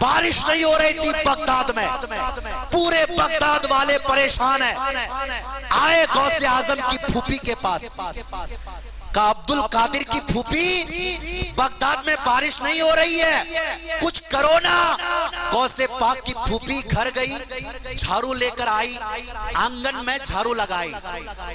بارش نہیں ہو رہی تھی بغداد میں، پورے بغداد والے پریشان ہیں۔ آئے غوث اعظم کی پھوپھی کے پاس، کہا عبد القادر کی پھوپھی بغداد میں بارش نہیں ہو رہی ہے، کچھ کرو نا۔ غوث پاک کی پھوپھی گھر گئی، جھاڑو لے کر آئی، آنگن میں جھاڑو لگائی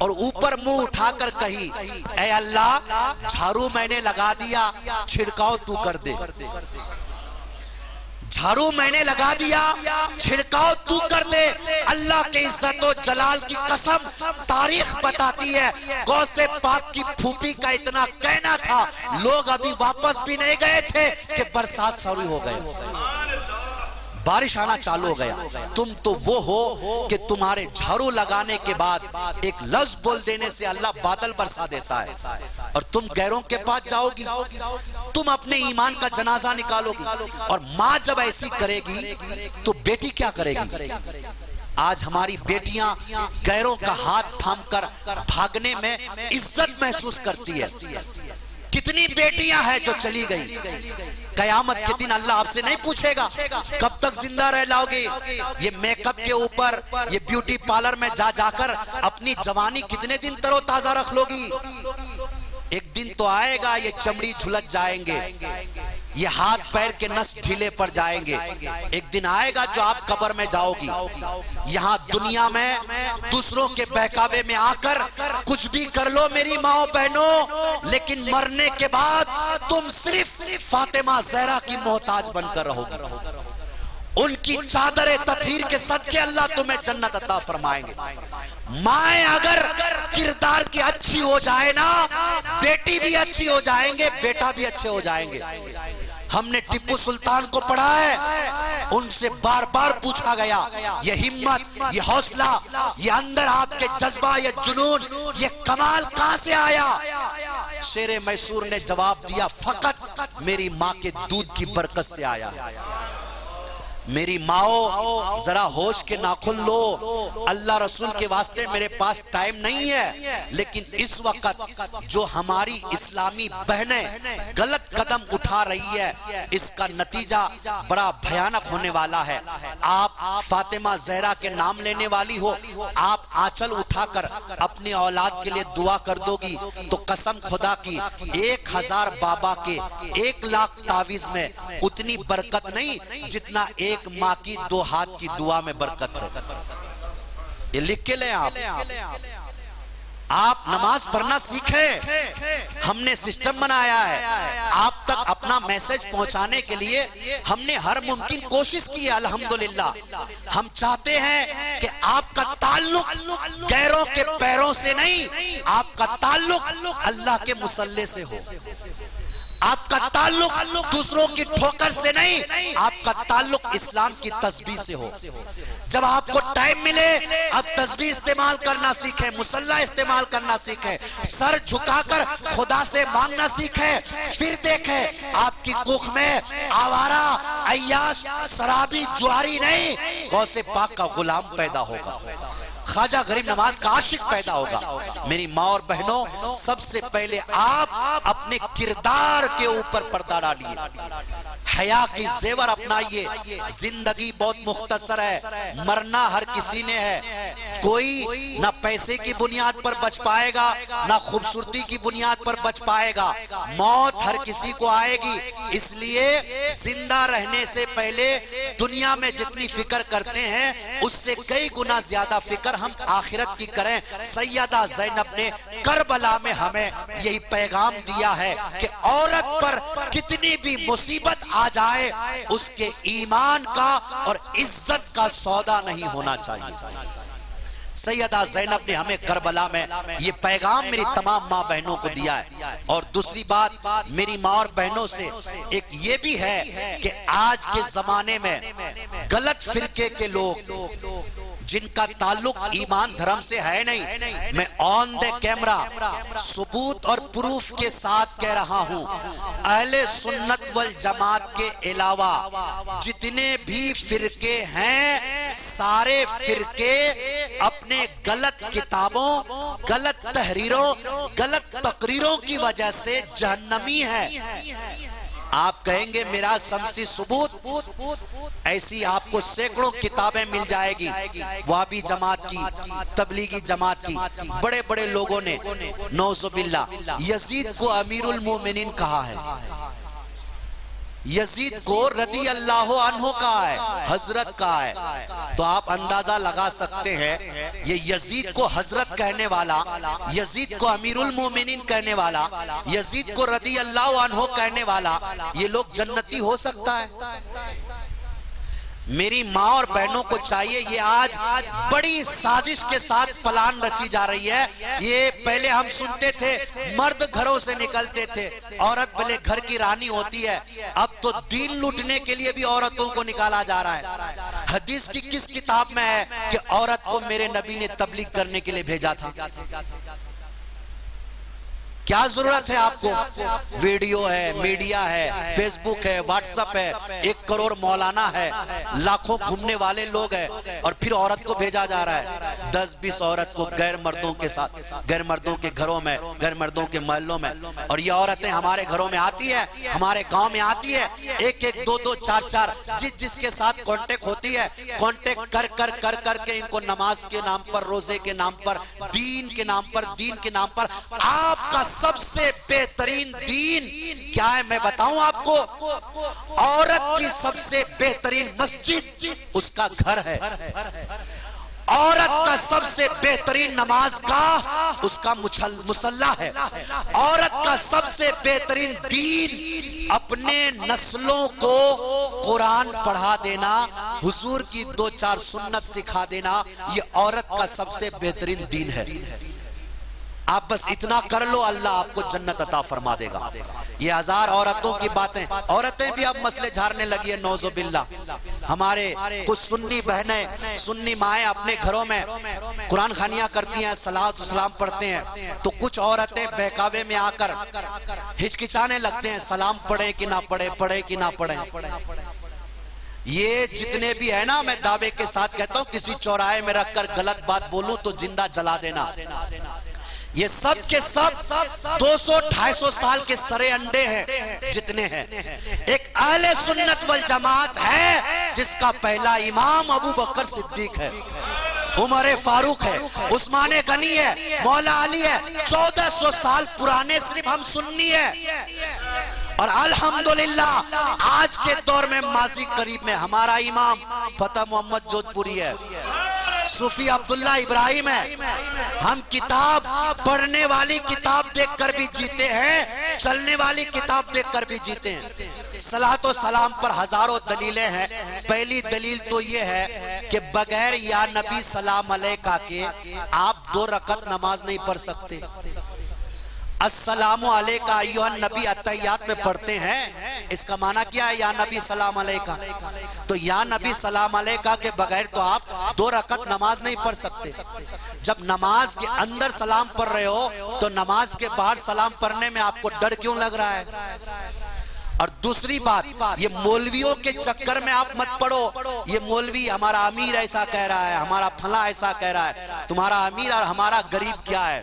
اور اوپر منہ اٹھا کر کہی اے اللہ جھاڑو میں نے لگا دیا، چھڑکاؤ تو کر دے۔ جھاڑو میں نے لگا دیا، چھڑکاؤ تو کر دے۔ اللہ کے عزت و جلال کی قسم، تاریخ بتاتی ہے غوث پاک کی پھوپھی کا اتنا کہنا تھا، لوگ ابھی واپس بھی نہیں گئے تھے کہ برسات شروع ہو گئے، بارش آنا چالو ہو گیا۔ تم تو وہ ہو کہ تمہارے جھاڑو لگانے کے بعد ایک لفظ بول دینے سے اللہ بادل برسا دیتا ہے، اور تم غیروں کے پاس جاؤ گی، تم اپنے ایمان کا جنازہ نکالو گی۔ اور ماں جب ایسی کرے گی تو بیٹی کیا کرے گی؟ آج ہماری بیٹیاں غیروں کا ہاتھ تھام کر بھاگنے میں عزت محسوس کرتی ہے۔ کتنی بیٹیاں ہیں جو چلی گئی، قیامت کے دن اللہ آپ سے نہیں پوچھے گا کب تک زندہ رہ لاؤ گے، یہ میک اپ کے اوپر، یہ بیوٹی پارلر میں جا کر اپنی جوانی کتنے دن تر و تازہ رکھ لو گی۔ ایک دن تو آئے گا یہ چمڑی جھلک جائیں گے، یہ ہاتھ پیر کے نس ڈھیلے پڑ جائیں گے۔ ایک دن آئے گا جو آپ قبر میں جاؤ گی۔ یہاں دنیا میں دوسروں کے بہکاوے میں آ کر کچھ بھی کر لو میری ماں بہنوں، لیکن مرنے کے بعد تم صرف فاطمہ زہرا کی محتاج بن کر رہو گی۔ ان کی چادر تطہیر کے صدقے اللہ تمہیں جنت عطا فرمائیں گے۔ مائیں اگر کردار کی اچھی ہو جائے نا، بیٹی بھی اچھی ہو جائیں گے، بیٹا بھی اچھے ہو جائیں گے۔ ہم نے ٹیپو سلطان کو پڑھا ہے، ان سے بار بار پوچھا گیا یہ ہمت، یہ حوصلہ، یہ اندر آپ کے جذبہ، یہ جنون، یہ کمال کہاں سے آیا؟ شیر میسور نے جواب دیا فقط میری ماں کے دودھ کی برکت سے آیا۔ میری ماں ذرا ہوش کے ناخن لو، اللہ رسول کے واسطے میرے پاس ٹائم نہیں ہے، لیکن اس وقت جو ہماری اسلامی بہنیں غلط قدم اٹھا رہی ہے اس کا نتیجہ بڑا بھیانک ہونے والا ہے۔ آپ فاطمہ زہرا کے نام لینے والی ہو، آپ آنچل اٹھا کر اپنی اولاد کے لیے دعا کر دو گی تو قسم خدا کی 1000 بابا کے 1,00,000 تعویذ میں اتنی برکت نہیں جتنا ایک ماں کی 2 ہاتھ کی دعا میں برکت ہے۔ یہ لکھ کے لیں آپ نماز پڑھنا سیکھیں، ہم نے سسٹم بنایا ہے آپ تک اپنا میسج پہنچانے کے لیے، ہم نے ہر ممکن کوشش کی ہے الحمدللہ۔ ہم چاہتے ہیں کہ آپ کا تعلق غیروں کے پیروں سے نہیں، آپ کا تعلق اللہ کے مصلی سے ہو، آپ کا تعلق دوسروں کی ٹھوکر سے نہیں، آپ کا تعلق اسلام کی تسبیح سے ہو۔ جب آپ کو ٹائم ملے اب تسبیح استعمال کرنا سیکھیں، مصلی استعمال کرنا سیکھیں، سر جھکا کر خدا سے مانگنا سیکھیں، پھر دیکھیں آپ کی کوکھ میں آوارہ، عیاش، شرابی، جواری نہیں، غوث پاک کا غلام پیدا ہوگا، خواجہ غریب نواز کا عاشق پیدا ہوگا۔ میری ماں اور بہنوں، سب سے پہلے آپ اپنے کردار کے اوپر پردہ ڈالیے، حیا کی زیور اپنائیے۔ زندگی بہت مختصر ہے، مرنا ہر کسی نے ہے، کوئی نہ پیسے کی بنیاد پر بچ پائے گا نہ خوبصورتی کی بنیاد پر بچ پائے گا، موت ہر کسی کو آئے گی۔ اس لیے زندہ رہنے سے پہلے دنیا میں جتنی فکر کرتے ہیں اس سے کئی گنا زیادہ فکر ہم آخرت کی کریں۔ سیدہ زینب نے کربلا میں ہمیں یہی پیغام دیا ہے کہ عورت پر کتنی بھی مصیبت آ جائے اس کے ایمان کا اور عزت کا سودا نہیں ہونا چاہیے۔ سیدہ زینب نے ہمیں کربلا میں یہ پیغام میری تمام ماں بہنوں کو دیا ہے۔ اور دوسری بات میری ماں اور بہنوں سے ایک یہ بھی ہے کہ آج کے زمانے میں غلط فرقے کے لوگ جن کا تعلق ایمان دھرم سے ہے نہیں، میں آن دے کیمرہ ثبوت اور پروف کے ساتھ کہہ رہا ہوں، اہل سنت والجماعت کے علاوہ جتنے بھی فرقے ہیں سارے فرقے اپنے غلط کتابوں، غلط تحریروں، غلط تقریروں کی وجہ سے جہنمی ہیں۔ آپ کہیں گے میرا شمسی ثبوت، ایسی آپ کو سینکڑوں کتابیں مل جائے گی وہابی جماعت کی، تبلیغی جماعت کی، بڑے بڑے لوگوں نے نعوذ باللہ یزید کو امیر المومنین کہا ہے، یزید کو رضی اللہ عنہ کہا ہے، حضرت کہا ہے۔ تو آپ اندازہ لگا سکتے ہیں یہ یزید کو حضرت کہنے والا، یزید کو امیر المومنین کہنے والا، یزید کو رضی اللہ عنہ کہنے والا، یہ لوگ جنتی ہو سکتا ہے؟ میری ماں اور بہنوں کو چاہیے، یہ آج بڑی سازش کے ساتھ پلان رچی جا رہی ہے۔ یہ پہلے ہم سنتے تھے مرد گھروں سے نکلتے تھے، عورت بھلے گھر کی رانی ہوتی ہے، اب تو دین لوٹنے کے لیے بھی عورتوں کو نکالا جا رہا ہے۔ حدیث کی کس کتاب میں ہے کہ عورت کو میرے نبی نے تبلیغ کرنے کے لیے بھیجا تھا؟ کیا ضرورت ہے آپ کو؟ ویڈیو ہے، میڈیا ہے، فیس بک ہے، واٹس اپ ہے، 1 کروڑ مولانا ہے، لاکھوں گھومنے والے لوگ ہیں، اور پھر عورت کو بھیجا جا رہا ہے 10-20 عورت کو غیر مردوں کے ساتھ، غیر مردوں کے گھروں میں، غیر مردوں کے محلوں میں۔ اور یہ عورتیں ہمارے گھروں میں آتی ہے، ہمارے گاؤں میں آتی ہے، 1-1 2-2 4-4 جس کے ساتھ کانٹیکٹ ہوتی ہے، کانٹیکٹ کر کے ان کو نماز کے نام پر، روزے کے نام پر، دین کے نام پر آپ کا سب سے بہترین دین کیا ہے میں بتاؤں آپ کو؟ عورت کی سب سے بہترین مسجد اس کا گھر ہے، عورت کا سب سے بہترین نماز گاہ اس کا مصلی ہے، عورت کا سب سے بہترین دین اپنے نسلوں کو قرآن پڑھا دینا، حضور کی 2-4 سنت سکھا دینا، یہ عورت کا سب سے بہترین دین ہے۔ آپ بس اتنا کر لو، اللہ آپ کو جنت عطا فرما دے گا۔ یہ 1000 عورتوں کی باتیں، عورتیں بھی اب مسئلے جھارنے لگی ہیں نعوذ باللہ۔ ہمارے کچھ سنی بہنیں، سنی مائیں اپنے گھروں میں قرآن خوانیاں کرتی ہیں، صلاۃ و سلام پڑھتے ہیں، تو کچھ عورتیں بہکاوے میں آ کر ہچکچانے لگتے ہیں، سلام پڑھیں کہ نہ پڑھیں، پڑھیں کہ نہ پڑھیں۔ یہ جتنے بھی ہے نا، میں دعوے کے ساتھ کہتا ہوں کسی چوراہے میں رکھ کر غلط بات بولوں تو زندہ جلا دینا۔ یہ سب کے سب 200-250 سال کے سرے انڈے ہیں جتنے ہیں۔ ایک اہل سنت والجماعت ہے جس کا پہلا امام ابو بکر صدیق ہے، عمر فاروق ہے، عثمان غنی ہے، مولا علی ہے، 1400 سال پرانے صرف ہم سنی ہے۔ اور الحمدللہ آج کے دور میں ماضی قریب میں ہمارا امام فتح محمد جودھپوری ہے، صوفی عبداللہ ابراہیم ہے۔ ہم کتاب پڑھنے والی کتاب دیکھ کر بھی جیتے ہیں، چلنے والی کتاب دیکھ کر بھی جیتے ہیں۔ صلاۃ و سلام پر ہزاروں دلیلیں ہیں۔ پہلی دلیل تو یہ ہے کہ بغیر یا نبی سلام علیکہ کے آپ 2 رکعت نماز نہیں پڑھ سکتے۔ السلام علیکہ ایھا النبی اتحیات میں پڑھتے ہیں، اس کا معنی کیا ہے یا نبی سلام علیکہ؟ تو یا نبی سلام علیکہ کے بغیر تو آپ 2 رکعت نماز نہیں پڑھ سکتے۔ جب نماز کے اندر سلام پڑھ رہے ہو تو نماز کے باہر سلام پڑھنے میں آپ کو ڈر کیوں لگ رہا ہے؟ اور دوسری بات، یہ مولویوں کے چکر میں آپ مت پڑھو، یہ مولوی ہمارا امیر ایسا کہہ رہا ہے، ہمارا پھلا ایسا کہہ رہا ہے۔ تمہارا امیر اور ہمارا غریب کیا ہے؟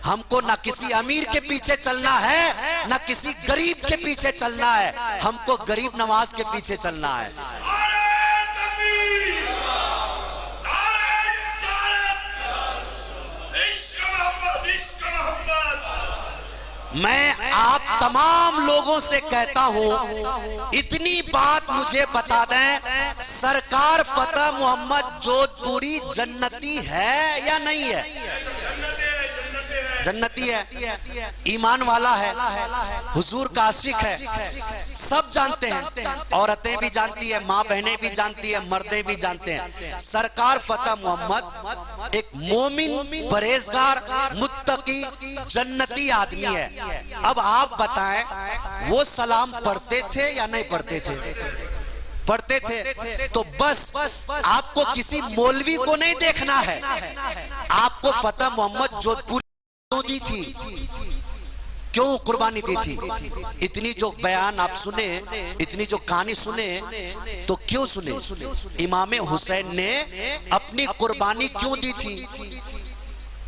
ہم کو نہ کسی امیر کے پیچھے چلنا ہے نہ کسی غریب کے پیچھے چلنا ہے، ہم کو غریب نواز کے پیچھے چلنا ہے۔ میں آپ تمام لوگوں سے کہتا ہوں اتنی بات مجھے بتا دیں، سرکار فتح محمد جودھپوری جنتی ہے یا نہیں ہے؟ جنتی ہے، ایمان والا ہے، حضور کا عاشق ہے، سب جانتے ہیں، عورتیں بھی جانتی ہیں، ماں بہنیں بھی جانتی ہیں، مردیں بھی جانتے ہیں۔ سرکار فتح محمد ایک مومن، پرہیزگار، متقی، جنتی آدمی ہے۔ اب آپ بتائیں وہ سلام پڑھتے تھے یا نہیں پڑھتے تھے؟ پڑھتے تھے۔ تو بس آپ کو کسی مولوی کو نہیں دیکھنا ہے، آپ کو فتح محمد جودھپوری کیوں دی تھی، کیوں قربانی دی تھی؟ اتنی جو بیان آپ سنے، اتنی جو کہانی سنے تو کیوں سنے؟ امام حسین نے اپنی قربانی کیوں دی تھی؟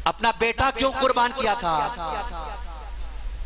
اپنا بیٹا کیوں قربان کیا تھا؟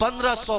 1500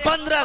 15